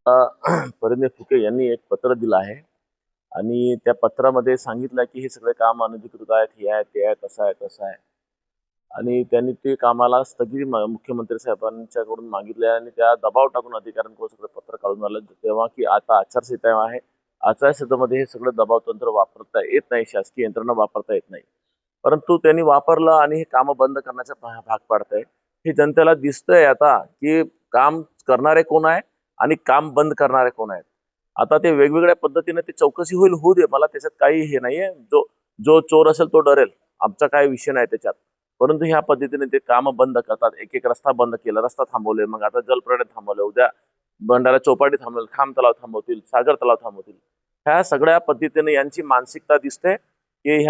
परिणय फुके यांनी एक पत्र दिलं आहे आणि त्या पत्रामध्ये सांगितलं की हे सगळे काम अनधिकृत आहेत, हे आहे, ते आहे, तसं आहे, तसं आहे. आणि त्यांनी ते कामाला स्थगिती मुख्यमंत्री साहेबांच्याकडून मागितले आणि त्या दबाव टाकून अधिकाऱ्यांकडून सगळं पत्र काढून आलं, तेव्हा की आता आचारसंहिता आहे. आचारसंहितेमध्ये हे सगळं दबाव तंत्र वापरता येत नाही, शासकीय यंत्रणा वापरता येत नाही. परंतु त्यांनी वापरलं आणि हे काम बंद करण्याचा भाग पाडत आहे. हे जनतेला दिसतंय आता की काम करणारे कोण आहे आणि काम बंद करणारे कोण आहेत. आता ते वेगवेगळ्या पद्धतीने ते चौकशी होईल, होऊ दे, मला त्याच्यात काही हे नाहीये. जो जो चोर असेल तो डरेल, आमचा काही विषय नाही त्याच्यात. परंतु ह्या पद्धतीने ते काम बंद करतात. एक एक रस्ता बंद केला, रस्ता थांबवले, मग आता जलप्रणाली थांबवले, उद्या भंडारा चौपाटी थांबवेल, खाम तलाव थांबवतील, सागर तलाव थांबवतील. ह्या सगळ्या पद्धतीने यांची मानसिकता दिसते की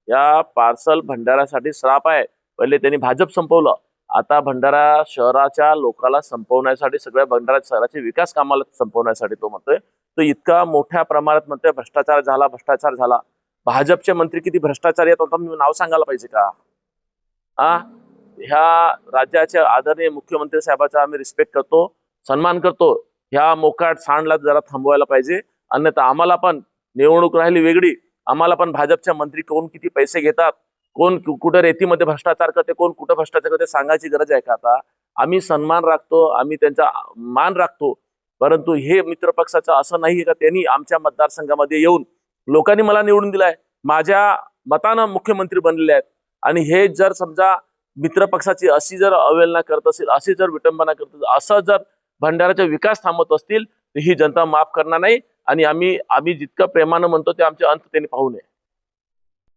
या पार्सल भंडाऱ्यासाठी श्राप आहे. पहिले त्यांनी भाजप संपवलं, आता भंडारा शहराच्या लोकांना संपवण्यासाठी, सगळ्या भंडारा शहराचे विकास कामाला संपवण्यासाठी तो म्हणतोय. तो इतका मोठ्या प्रमाणात म्हणतोय भ्रष्टाचार झाला, भ्रष्टाचार झाला. भाजपचे मंत्री किती भ्रष्टाचारी आहेत आता मी नाव सांगायला पाहिजे का? ह्या राज्याचे आदरणीय मुख्यमंत्री साहेबांचा आम्ही रिस्पेक्ट करतो, सन्मान करतो. ह्या मोकाट सांडला जरा थांबवायला पाहिजे. अन्यथा आम्हाला पण निवडणूक राहिली वेगळी, आम्हाला पण भाजपचे मंत्री कोण किती पैसे घेतात, कोण कुठं रेतीमध्ये भ्रष्टाचार करते, कोण कुठं भ्रष्टाचार करते सांगायची गरज आहे का आता? आम्ही सन्मान राखतो, आम्ही त्यांचा मान राखतो. परंतु हे मित्र पक्षाचं असं नाही का त्यांनी आमच्या मतदारसंघामध्ये येऊन लोकांनी मला निवडून दिलाय, माझ्या मतानं मुख्यमंत्री बनलेले आहेत, आणि हे जर समजा मित्र पक्षाची अशी जर अवहेलना करत असेल, अशी जर विटंबना करत असेल, असं जर भंडाऱ्याचा विकास थांबवत असतील तर ही जनता माफ करणार नाही. आणि आम्ही जितकं प्रेमानं म्हणतो ते आमचे अंत त्यांनी पाहू नये.